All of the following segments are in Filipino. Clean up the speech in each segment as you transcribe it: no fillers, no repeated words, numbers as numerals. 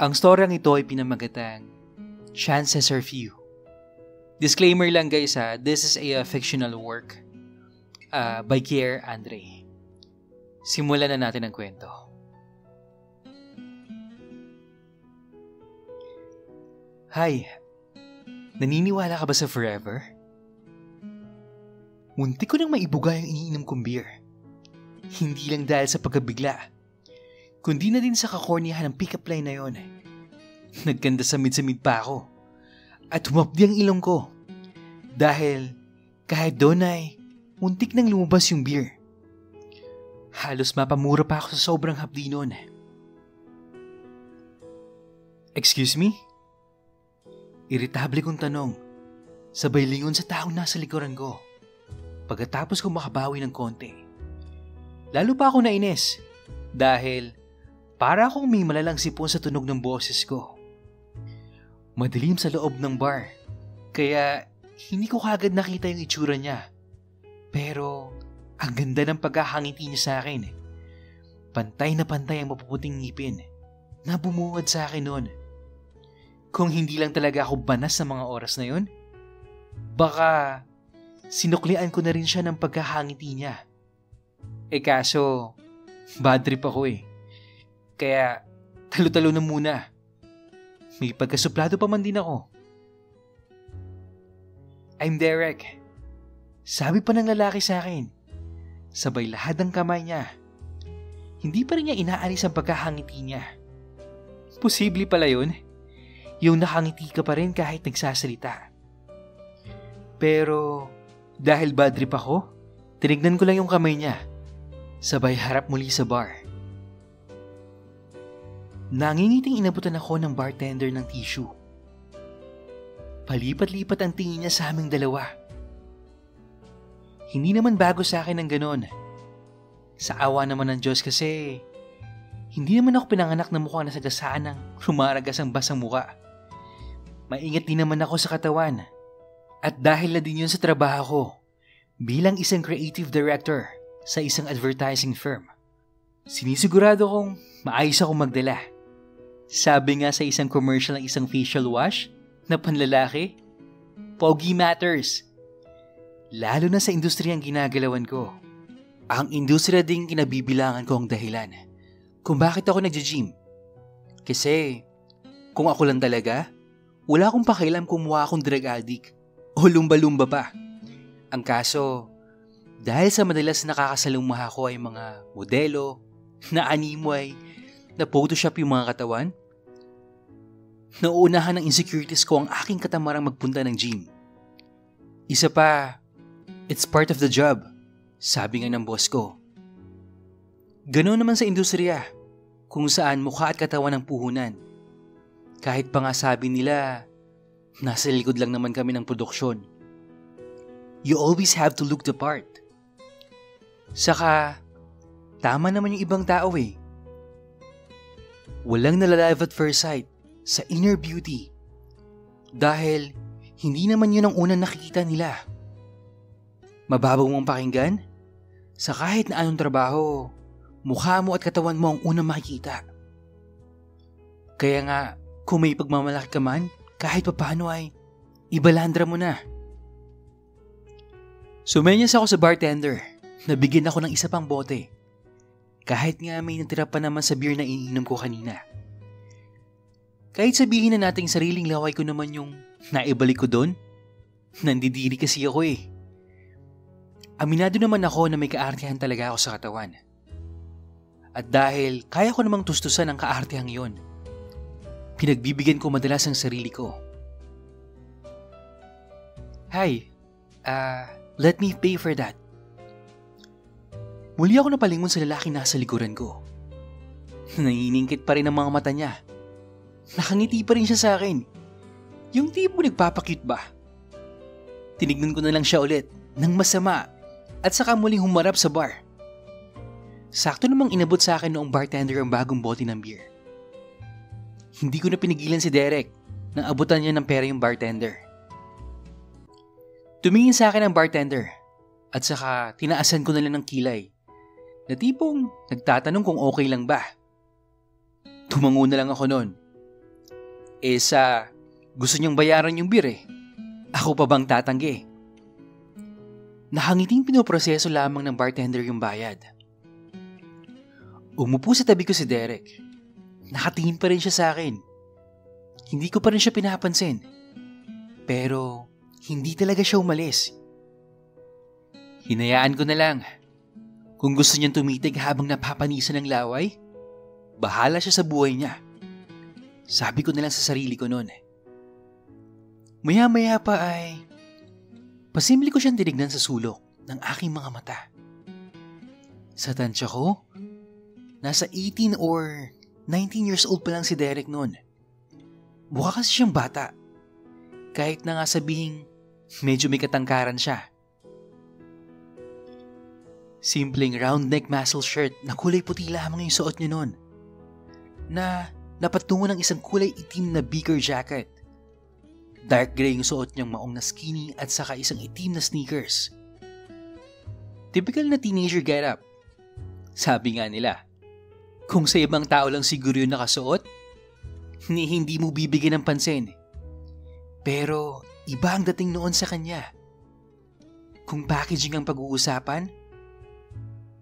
Ang storyang ito ay pinamagatang Chances Are Few. Disclaimer lang guys this is a fictional work by Kier Andre. Simulan na natin ang kwento. Hi, naniniwala ka ba sa forever? Muntik ko nang maibuga yung iniinom kong beer. Hindi lang dahil sa pagkabigla, kundi na din sa kakorniyahan ng pick-up line na yon. Nagkanda sa mid pa ako at humapdi ang ilong ko dahil kahit doon ay muntik nang lumabas yung beer. Halos mapamura pa ako sa sobrang hapdi noon. Excuse me? Iritable kong tanong, sabay lingon sa taong nasa likuran ko. Pagkatapos ko makabawi ng konti, lalo pa ako nainis dahil para akong may malalang sipon sa tunog ng boses ko. Madilim sa loob ng bar, kaya hindi ko kagad nakita yung itsura niya. Pero ang ganda ng pagkakangiti niya sa akin. Pantay na pantay ang mapuputing ngipin na bumungad sa akin noon. Kung hindi lang talaga ako banas sa mga oras na yun, baka sinuklian ko na rin siya ng pagkakangiti niya. Kaso, bad trip ako Kaya, talo-talo na muna. May pagkasuplado pa man din ako. I'm Derek. Sabi pa ng lalaki sa akin. Sabay lahat ng kamay niya. Hindi pa rin niya inaalis ang pagkakangiti niya. Posible pala yun. Yung nakangiti ka pa rin kahit nagsasalita. Pero, dahil bad trip ako, tinignan ko lang yung kamay niya. Sabay harap muli sa bar. Nangingiting inabutan ako ng bartender ng tissue. Palipat-lipat ang tingin niya sa aming dalawa. Hindi naman bago sa akin ang ganon. Sa awa naman ng Diyos kasi, hindi naman ako pinanganak na mukhang nasagasaan ng rumaragas ang basang muka. Maingat din naman ako sa katawan. At dahil na din yun sa trabaho ko, bilang isang creative director sa isang advertising firm, sinisigurado kong maayos ako magdala. Sabi nga sa isang commercial ng isang facial wash na panlalaki, pogi matters. Lalo na sa industriyang ginagalawan ko. Ang industriya ding kinabibilangan ko ang dahilan kung bakit ako nagja-gym. Kasi kung ako lang talaga, wala akong pakialam kung mukha akong drug addict o lumba-lumba pa. Ang kaso, dahil sa madalas nakakasalumuha ko ay mga modelo, na animo ay na photoshop yung mga katawan, nauunahan ng insecurities ko ang aking katamarang magpunta ng gym. Isa pa, it's part of the job, sabi nga ng boss ko. Ganoon naman sa industriya, kung saan mukha at katawan ang puhunan. Kahit pa nga sabi nila, nasa likod lang naman kami ng produksyon. You always have to look the part. Saka, tama naman yung ibang tao Walang nalalive at first sight sa inner beauty. Dahil, hindi naman yun ang unang nakikita nila. Mababaw mong pakinggan? Sa kahit na anong trabaho, mukha mo at katawan mo ang unang makikita. Kaya nga, kung may pagmamalaki ka man, kahit papaano ay ibalandra mo na. Sumenyas ako sa bartender. Nabigyan ako ng isa pang bote. Kahit nga may natira pa naman sa beer na iniinom ko kanina. Kahit sabihin na nating sariling laway ko naman yung naibalik ko doon, nandidiri kasi ako Aminado naman ako na may kaartihan talaga ako sa katawan. At dahil kaya ko namang tustusan ang kaartihang yon, pinagbibigyan ko madalas ang sarili ko. Hi, let me pay for that. Muli ako napalingon sa lalaki nasa likuran ko. Nanginingkit pa rin ang mga mata niya. Nakangiti pa rin siya sa akin. Yung tipo nagpapakute ba? Tinignan ko na lang siya ulit ng masama at saka muling humarap sa bar. Sakto namang inabot sa akin noong bartender ang bagong bote ng beer. Hindi ko na pinigilan si Derek nang abutan niya ng pera yung bartender. Tumingin sa akin ang bartender at saka tinaasan ko na lang ng kilay na tipong nagtatanong kung okay lang ba. Tumango na lang ako noon Gusto niyang bayaran yung beer eh. Ako pa bang tatanggi? Nakangiting pinoproseso lamang ng bartender yung bayad. Umupo sa tabi ko si Derek. Nakatingin pa rin siya sa akin. Hindi ko pa rin siya pinapansin. Pero hindi talaga siya umalis. Hinayaan ko na lang. Kung gusto niyang tumitig habang napapanisan ng laway, bahala siya sa buhay niya. Sabi ko na lang sa sarili ko noon. Maya-maya pa ay pasimple ko siyang tinignan sa sulok ng aking mga mata. Sa tansya ko, nasa 18 or 19 years old pa lang si Derek noon. Mukha kasi siyang bata. Kahit na nga sabihing medyo may katangkaran siya. Simpleng round neck muscle shirt na kulay puti lamang yung suot niya noon. Na napatungo ng isang kulay itim na beaker jacket. Dark gray yung suot niyang maong na skinny at saka isang itim na sneakers. Typical na teenager getup. Sabi nga nila, kung sa ibang tao lang siguro yung nakasuot, hindi mo bibigyan ng pansin. Pero iba ang dating noon sa kanya. Kung packaging ang pag-uusapan,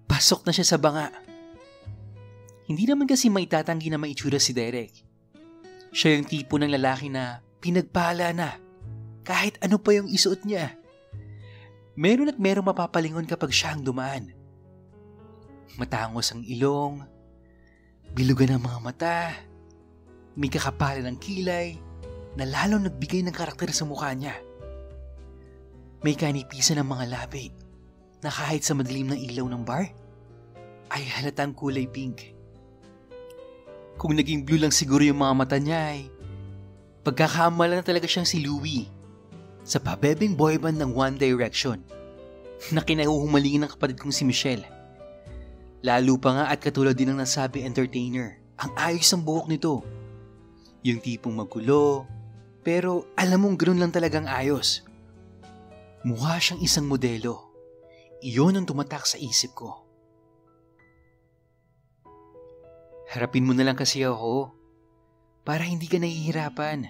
pasok na siya sa banga. Hindi naman kasi maitatanggi na maitsura si Derek. Siya yung tipo ng lalaki na pinagpala na kahit ano pa yung isuot niya. Meron at merong mapapalingon kapag siya ang dumaan. Matangos ang ilong, bilugan ang mga mata, may kakapalan ng kilay na lalong nagbigay ng karakter sa mukha niya. May kanipisan ng mga labi na kahit sa madilim na ilaw ng bar ay halatang kulay pink. Kung naging blue lang siguro yung mga mata niya ay pagkakamala na talaga siyang si Louie sa pabebeng boyband ng One Direction na kinahuhumalingin ng kapatid kong si Michelle. Lalo pa nga at katulad din ng nasabi entertainer, ang ayos ng buhok nito. Yung tipong magulo, pero alam mong ganoon lang talagang ayos. Mukha siyang isang modelo. Iyon ang tumatak sa isip ko. Harapin mo na lang kasi ako para hindi ka nahihirapan.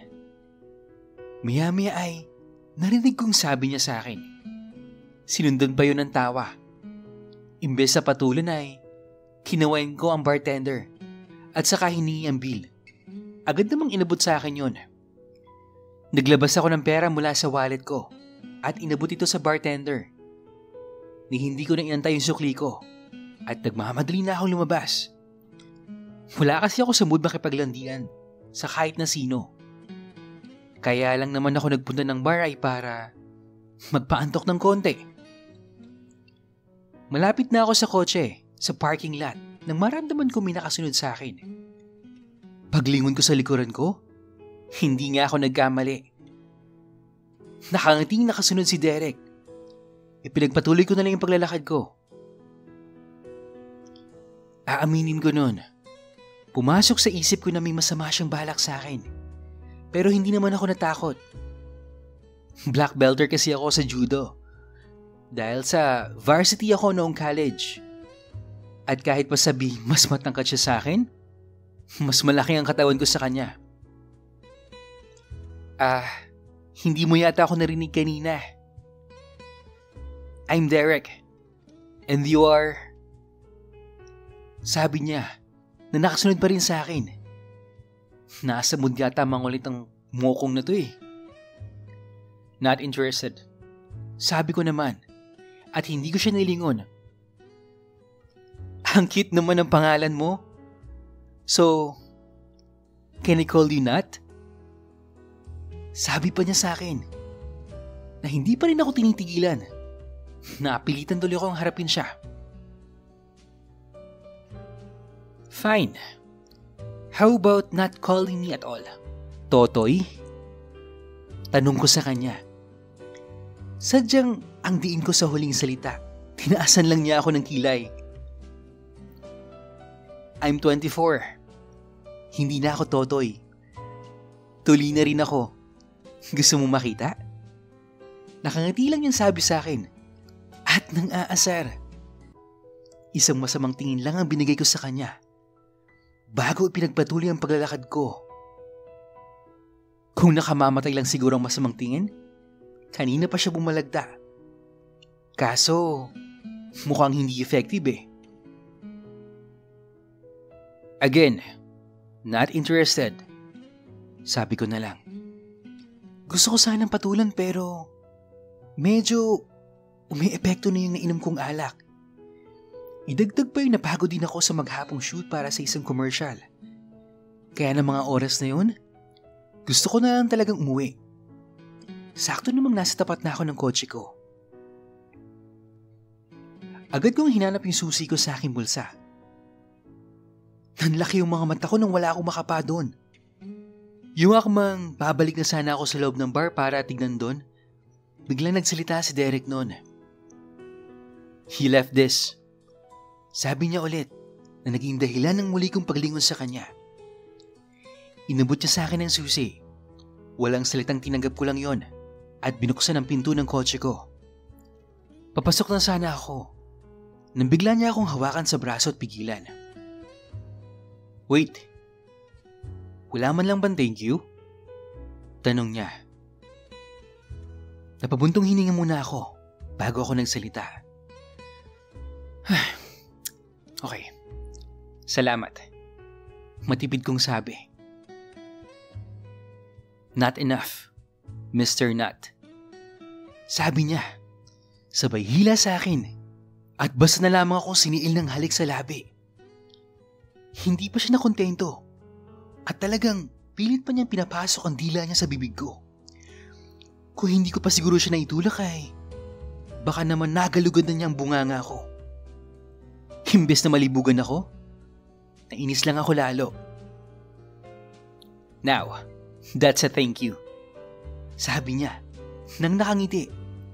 Maya-maya ay narinig kong sabi niya sa akin. Sinundan pa yun ng tawa. Imbes sa patulan ay kinawain ko ang bartender at saka hiningi ang bill. Agad namang inabot sa akin yun. Naglabas ako ng pera mula sa wallet ko at inabot ito sa bartender. Ni hindi ko na inantay yung sukli ko at nagmamadali na akong lumabas. Wala kasi ako sa mood makipaglandian sa kahit na sino. Kaya lang naman ako nagpunta ng bar ay para magpaantok ng konti. Malapit na ako sa kotse, sa parking lot, nang maramdaman ko may nakasunod sa akin. Paglingon ko sa likuran ko, hindi nga ako nagkamali. Nakangating nakasunod si Derek. Ipinagpatuloy ko na lang yung paglalakad ko. Aaminin ko nun, pumasok sa isip ko na may masama siyang balak sa akin. Pero hindi naman ako natakot. Black belter kasi ako sa judo. Dahil sa varsity ako noong college. At kahit pa sabi mas matangkad siya sa akin, mas malaki ang katawan ko sa kanya. Hindi mo yata ako narinig kanina. I'm Derek. And you are... Sabi niya na nakasunod pa rin sa akin. Nasa mood yata mangulit ang mokong na to eh. Not interested. Sabi ko naman. At hindi ko siya nilingon. Ang cute naman ang pangalan mo. So, can I call you Nat? Sabi pa niya sa akin. Na hindi pa rin ako tinitigilan. Napilitan tuloy akong harapin siya. Fine. How about not calling me at all? Totoy? Tanong ko sa kanya. Sadyang ang diin ko sa huling salita. Tinaasan lang niya ako ng kilay. I'm 24. Hindi na ako Totoy. Tuli na rin ako. Gusto mo makita? Nakangiti lang yung sabi sa akin. At nang aasar. Isang masamang tingin lang ang binigay ko sa kanya. Bago ipinagpatuloy ang paglalakad ko. Kung nakamamatay lang siguro ang masamang tingin, kanina pa siya bumalagta. Kaso, mukhang hindi effective eh. Again, not interested. Sabi ko na lang. Gusto ko sanang patulan pero medyo umi-epekto na yung nainom kong alak. Idagdag pa yung napagod din ako sa maghapong shoot para sa isang commercial. Kaya ng mga oras na yun, gusto ko na lang talagang umuwi. Sakto namang nasa tapat na ako ng kotse ko. Agad kong hinanap yung susi ko sa aking bulsa. Nanlaki yung mga mata ko nang wala akong makapa doon. Yung akmang babalik na sana ako sa loob ng bar para tignan doon, biglang nagsalita si Derek noon. He left this. Sabi niya ulit na naging dahilan ng muli kong paglingon sa kanya. Inabot niya sa akin ang susi. Walang salitang tinanggap ko lang yon at binuksan ang pinto ng kotse ko. Papasok na sana ako nang bigla niya akong hawakan sa braso at pigilan. Wait, wala man lang bang thank you? Tanong niya. Napabuntong hininga muna ako bago ako nagsalita. Okay, salamat. Matipid kong sabi. Not enough, Mr. Nut. Sabi niya, sabay hila sa akin at basta na lamang akong siniil ng halik sa labi. Hindi pa siya nakontento at talagang pilit pa niyang pinapasok ang dila niya sa bibig ko. Kung hindi ko pa siguro siya naitulak ay baka naman nagalugad na niya ang bunganga ko. Imbes na malibugan ako, nainis lang ako lalo. Now, that's a thank you. Sabi niya, nang nakangiti,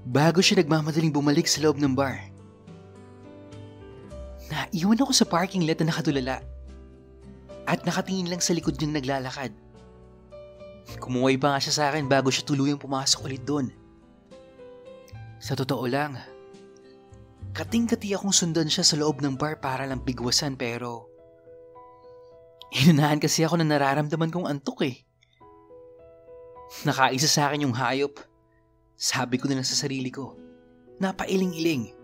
bago siya nagmamadaling bumalik sa loob ng bar. Naiwan ako sa parking lot na nakatulala at nakatingin lang sa likod niyang naglalakad. Kumuway pa nga siya sa akin bago siya tuluyang pumasok ulit doon. Sa totoo lang, kating-kati akong sundan siya sa loob ng bar para lang bigwasan pero inunahan kasi ako na nararamdaman kong antok eh. Nakaisa sa akin yung hayop. Sabi ko na lang sa sarili ko, napailing-iling.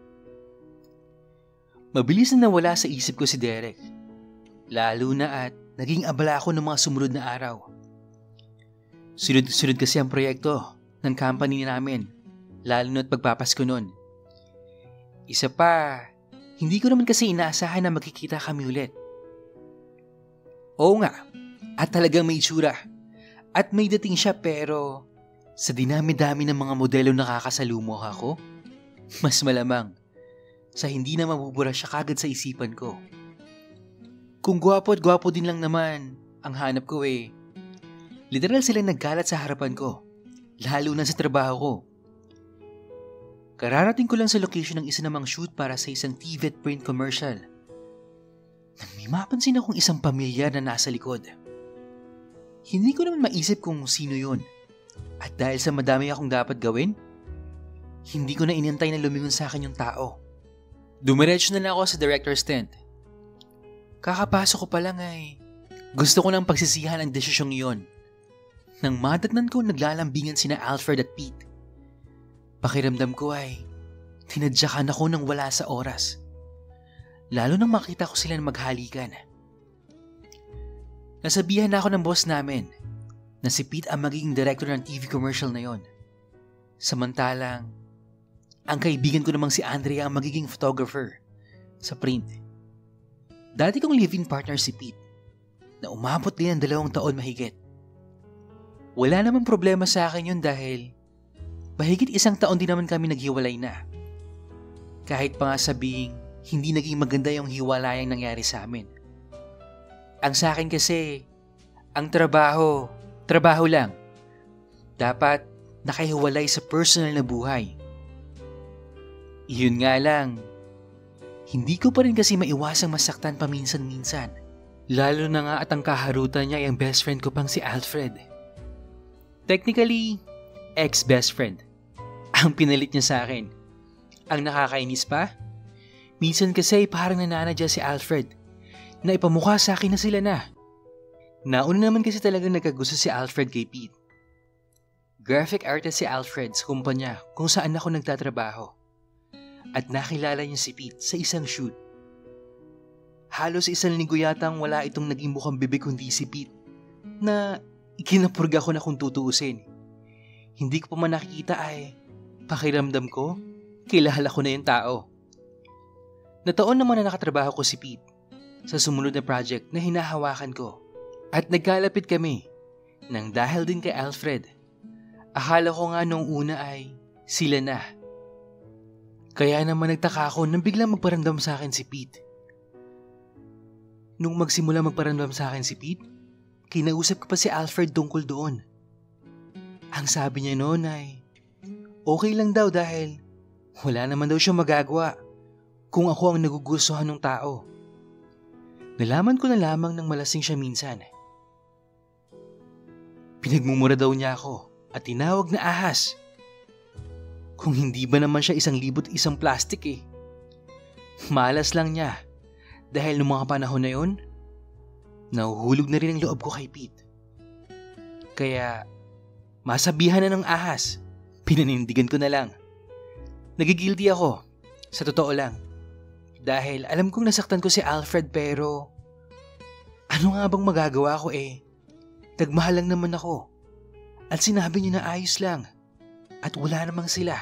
Mabilis na nawala sa isip ko si Derek. Lalo na at naging abala ako ng mga sumunod na araw. Sunod-sunod kasi ang proyekto ng company namin, lalo na't pagpapasko nun. Isa pa, hindi ko naman kasi inaasahan na magkikita kami ulit. Oo nga, at talagang may itsura. At may dating siya pero sa dinami-dami ng mga modelo nakakasalubong ako, mas malamang sa hindi na mabubura siya kagad sa isipan ko. Kung gwapo at gwapo din lang naman ang hanap ko eh. Literal silang nagkalat sa harapan ko, lalo na sa trabaho ko. Kararating ko lang sa location ng isa namang shoot para sa isang TV at print commercial. Nang may mapansin akong isang pamilya na nasa likod. Hindi ko naman maisip kung sino yun. At dahil sa madami akong dapat gawin, hindi ko na inintay na lumingon sa akin yung tao. Dumiretso na lang ako sa director's tent. Kakapasok ko pa lang ay gusto ko nang pagsisihan ang desisyong iyon. Nang madatnan ko naglalambingan sina Alfred at Pete. Pakiramdam ko ay tinadyakan ako nang wala sa oras. Lalo nang makita ko sila na maghalikan. Nasabihan na ako ng boss namin na si Pete ang magiging director ng TV commercial na yon. Samantalang, ang kaibigan ko namang si Andrea ang magiging photographer sa print. Dati kong live-in partner si Pete na umabot din ng 2 taon mahigit. Wala namang problema sa akin yun dahil mahigit 1 taon din naman kami naghiwalay na. Kahit pa nga sabihing hindi naging maganda yung hiwalayang nangyari sa amin. Ang sa akin kasi, ang trabaho lang. Dapat nakahiwalay sa personal na buhay. Iyon nga lang, hindi ko pa rin kasi maiwasang masaktan paminsan-minsan. Lalo na nga at ang kaharutan niya ay ang best friend ko pang si Alfred. Technically, ex-best friend. Ang pinalit niya sa akin. Ang nakakainis pa, minsan kasi parang nananadya si Alfred na ipamukha sa akin na sila na. Nauna naman kasi talagang nagkagusto si Alfred kay Pete. Graphic artist si Alfred sa kumpanya kung saan ako nagtatrabaho. At nakilala niya si Pete sa isang shoot. Halos isang linggo yatang wala itong naging mukhang bibig kundi si Pete na ikinapurga ko na kung tutuusin. Hindi ko pa man nakikita ay pakiramdam ko, kilala ko na yung tao. Nataon naman na nakatrabaho ko si Pete sa sumunod na project na hinahawakan ko at nagkalapit kami nang dahil din kay Alfred. Akala ko nga nung una ay sila na. Kaya naman nagtaka ako nang biglang magparamdam sa akin si Pete. Nung magsimula magparamdam sa akin si Pete, kinausap ko pa si Alfred tungkol doon. Ang sabi niya noon ay okay lang daw dahil wala naman daw siya magagawa kung ako ang nagugustuhan ng tao. Nalaman ko na lamang nang malasing siya minsan. Pinagmumura daw niya ako at tinawag na ahas. Kung hindi ba naman siya 1,001 plastic eh. Malas lang niya dahil noong mga panahon na yun, nahuhulog na rin ang loob ko kay Pete. Kaya masabihan na ng ahas, pinanindigan ko na lang. Nagigilty ako, sa totoo lang. Dahil alam kong nasaktan ko si Alfred pero ano nga bang magagawa ko eh? Nagmahal lang naman ako. At sinabi niya na ayos lang. At wala namang sila.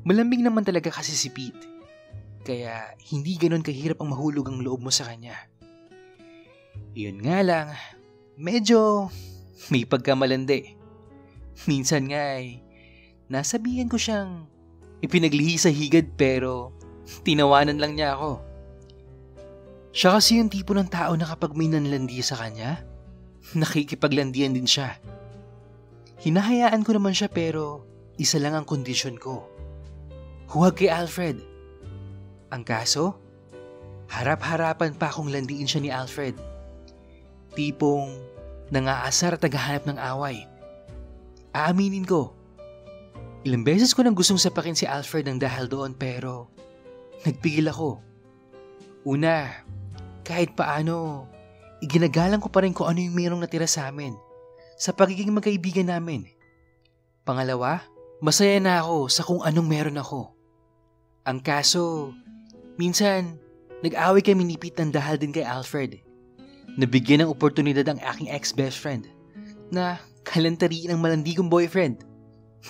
Malambing naman talaga kasi si Pete. Kaya hindi ganon kahirap ang mahulog ang loob mo sa kanya. Yun nga lang, medyo may pagkamalandi. Minsan nga ay nasabihan ko siyang ipinaglihi sa higad pero tinawanan lang niya ako. Siya kasi yung tipo ng tao na kapag may nanlandi sa kanya, nakikipaglandian din siya. Hinahayaan ko naman siya pero isa lang ang kondisyon ko. Huwag kay Alfred. Ang kaso, harap-harapan pa akong landiin siya ni Alfred. Tipong nangaasar at naghahanap ng away. Aaminin ko, ilang beses ko nang gustong sapakin si Alfred ng dahil doon pero nagpigil ako. Una, kahit paano, iginagalang ko pa rin kung ano yung mayroong natira sa amin sa pagiging magkaibigan namin. Pangalawa, masaya na ako sa kung anong meron ako. Ang kaso, minsan, nag-away kami ni Pete ng dahil din kay Alfred. Nabigyan ng oportunidad ang aking ex-best friend na kalantariin ang malandi kong boyfriend.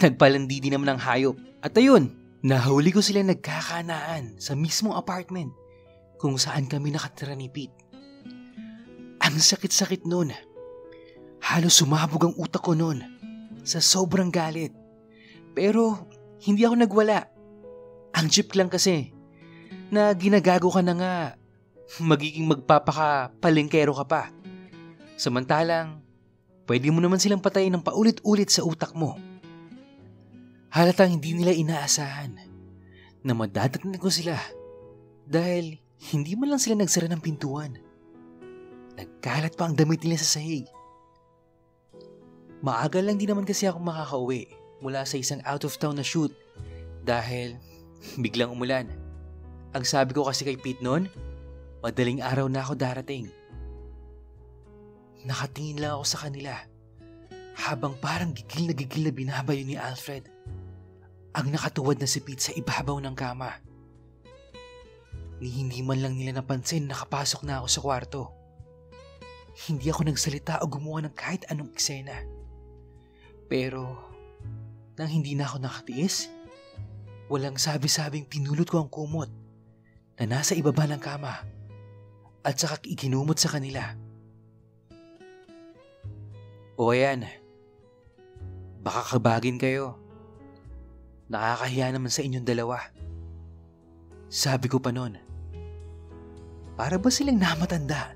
Nagpalandi din naman ng hayop. At ayun, nahuli ko sila nagkakanaan sa mismong apartment kung saan kami nakatira ni Pete. Ang sakit-sakit nun. Halos sumabog ang utak ko nun sa sobrang galit. Pero hindi ako nagwala. Ang jeep lang kasi na ginagago ka na nga, magiging magpapaka-palengkero ka pa. Samantalang, pwede mo naman silang patayin ng paulit-ulit sa utak mo. Halatang hindi nila inaasahan na madadatnan ko sila dahil hindi man lang sila nagsara ng pintuan. Nagkalat pa ang damit nila sa sahig. Maaga lang din naman kasi ako makakauwi mula sa isang out-of-town na shoot dahil biglang umulan. Ang sabi ko kasi kay Pete noon, madaling araw na ako darating. Nakatingin lang ako sa kanila habang parang gigil na binabayo ni Alfred ang nakatuwad na si Pete sa ibabaw ng kama. Ni hindi man lang nila napansin nakapasok na ako sa kwarto. Hindi ako nagsalita o gumawa ng kahit anong eksena. Pero nang hindi na ako nakatiis, walang sabi-sabing pinulot ko ang kumot na nasa ibaba ng kama at saka ikinumot sa kanila. O ayan, baka kabagin kayo. Nakakahiya naman sa inyong dalawa. Sabi ko pa noon, para ba silang namatanda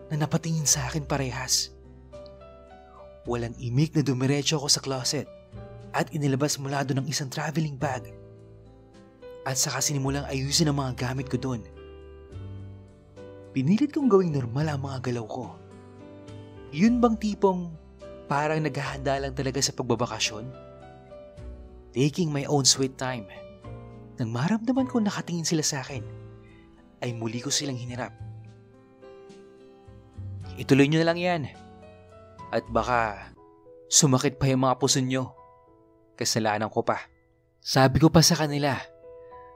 na napatingin sa akin parehas? Walang imik na dumiretso ako sa closet at inilabas mula doon ang isang traveling bag at saka sinimulang ayusin ang mga gamit ko doon. Pinilit kong gawing normal ang mga galaw ko. Yun bang tipong parang naghahanda lang talaga sa pagbabakasyon? Taking my own sweet time. Nang maramdaman ko nakatingin sila sa akin, ay muli ko silang hinirap. Ituloy nyo na lang yan. At baka Sumakit pa yung mga puso nyo. Kasalanan ko pa. Sabi ko pa sa kanila,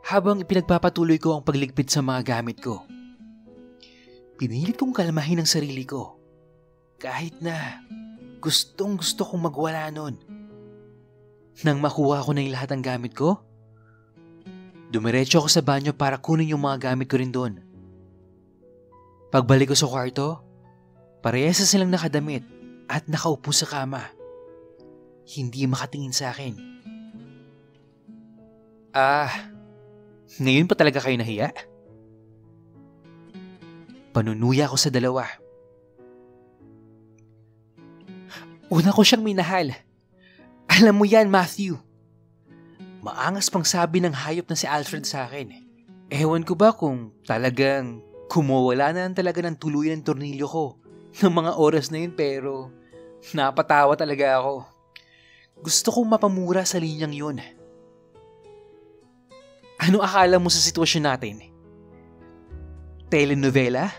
habang ipinagpapatuloy ko ang pagligpit sa mga gamit ko. Pinilit kong kalmahin ang sarili ko. Kahit na gustong gusto kong magwala nun. Nang makuha ko na yung lahat ng gamit ko, dumiretso ako sa banyo para kunin yung mga gamit ko rin doon. Pagbalik ko sa kwarto, parehas na silang nakadamit at nakaupo sa kama. Hindi makatingin sa akin. Ngayon pa talaga kayo nahiya? Panunuya ko sa dalawa. Una ko siyang minahal. Alam mo yan, Matthew. Maangas pang sabi ng hayop na si Alfred sa akin. Ewan ko ba kung talagang kumawala na talaga ng tuluyan ng tornilyo ko ng mga oras na yun, pero napatawa talaga ako. Gusto kong mapamura sa linyang yun. Ano akala mo sa sitwasyon natin? Telenovela?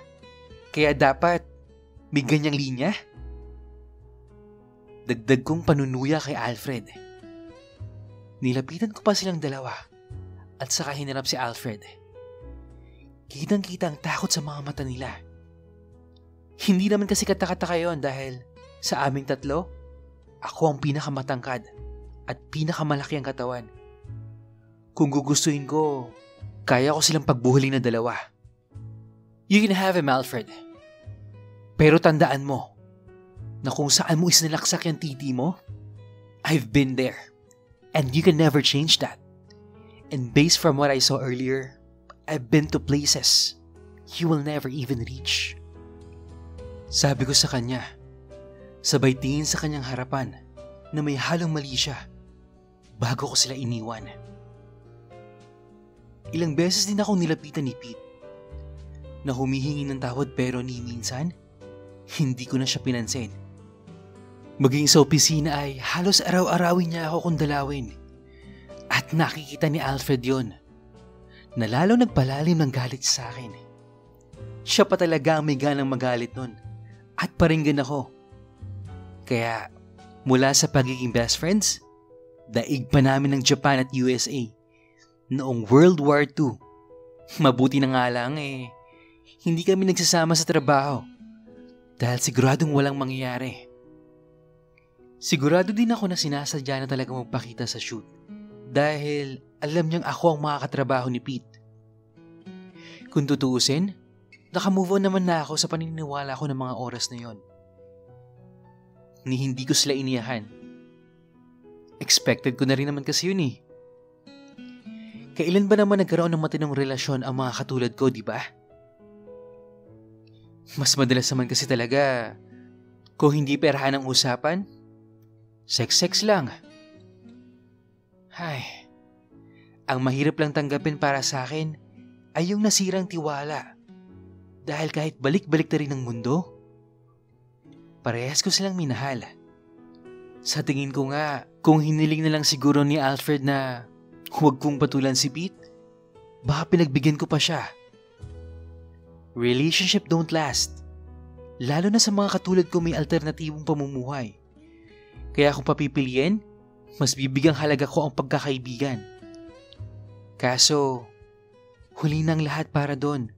Kaya dapat may ganyang linya? Dagdag kong panunuya kay Alfred. Nilapitan ko pa silang dalawa at saka hinarap si Alfred. Kitang-kita ang takot sa mga mata nila. Hindi naman kasi katakataka yun dahil sa aming tatlo, ako ang pinakamatangkad at pinakamalaki ang katawan. Kung gugustuhin ko, kaya ko silang pagbuhuling na dalawa. You can have him, Alfred. Pero tandaan mo, na kung saan mo isinalaksak yung titi mo, I've been there. And you can never change that. And based from what I saw earlier, I've been to places you will never even reach. Sabi ko sa kanya, sabay tingin sa kanyang harapan na may halong mali siya bago ko sila iniwan. Ilang beses din akong nilapitan ni Pete na humihingi ng tawad pero ni minsan, hindi ko na siya pinansin. Maging sa opisina ay halos araw-arawin niya ako kung dalawin. At nakikita ni Alfred yon, na lalo nagpalalim ng galit sa akin. Siya pa talaga ang may ganang magalit nun at paringgan ako. Kaya mula sa pagiging best friends, daig pa namin ng Japan at USA noong World War II. Mabuti na nga lang hindi kami nagsasama sa trabaho dahil siguradong walang mangyayari. Sigurado din ako na sinasadya na talaga magpakita sa shoot dahil alam niyang ako ang makakatrabaho ni Pete. Kung tutuusin, nakamove on naman na ako sa paniniwala ko ng mga oras na yon. Ni hindi ko sila iniyahan. Expected ko na rin naman kasi yun eh. Kailan ba naman nagkaroon ng matinong relasyon ang mga katulad ko, di ba? Mas madalas naman kasi talaga kung hindi perahan ang usapan, sex lang. Ay, ang mahirap lang tanggapin para sa akin ay yung nasirang tiwala. Dahil kahit balik-balik na rin ang mundo, parehas ko silang minahal. Sa tingin ko nga, kung hiniling na lang siguro ni Alfred na huwag kong patulan si Pete, baka pinagbigyan ko pa siya. Relationship don't last. Lalo na sa mga katulad ko may alternatibong pamumuhay. Kaya kung papipiliin, mas bibigang halaga ko ang pagkakaibigan. Kaso, huli na ang lahat para doon.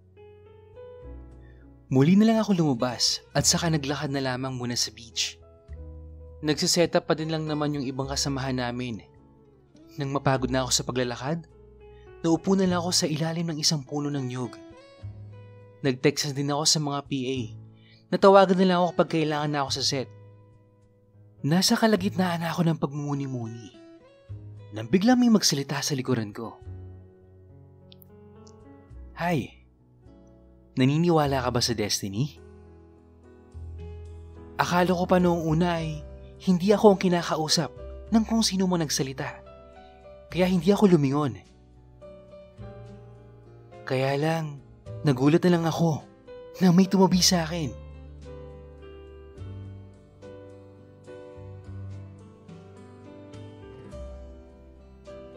Muli na lang ako lumabas at saka naglakad na lamang muna sa beach. Nagsiset up pa din lang naman yung ibang kasamahan namin. Nang mapagod na ako sa paglalakad, naupo na lang ako sa ilalim ng isang puno ng nyug. Nag-text din ako sa mga PA. Natawagan na lang ako kapag kailangan na ako sa set. Nasa kalagitnaan na ako ng pagmumuni-muni nang biglang may magsalita sa likuran ko. Hi, naniniwala ka ba sa destiny? Akala ko pa noong una ay hindi ako ang kinakausap ng kung sino mo nagsalita. Kaya hindi ako lumingon. Kaya lang, nagulat na lang ako na may tumabi sa akin.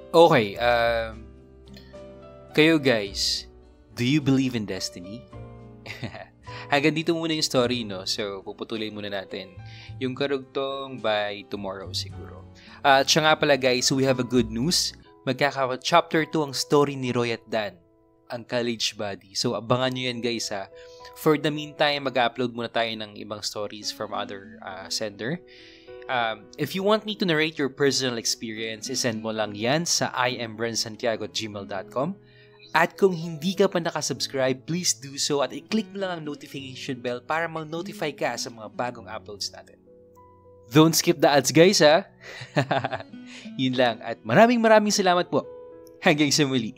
Okay, kayo guys, do you believe in destiny? Hanggang dito muna yung story, no? So, puputulin muna natin yung karugtong by tomorrow siguro. At siya nga pala guys, we have a good news. Chapter 2 ang story ni Roy at Dan, ang college buddy. So, abangan nyo yan guys ha. For the meantime, mag-upload muna tayo ng ibang stories from other sender. If you want me to narrate your personal experience, send mo lang yan sa iambrensantiago@gmail.com. At kung hindi ka pa nakasubscribe, please do so at i-click mo lang ang notification bell para mag-notify ka sa mga bagong uploads natin. Don't skip the ads guys ha! Yun lang at maraming salamat po. Hanggang sa muli.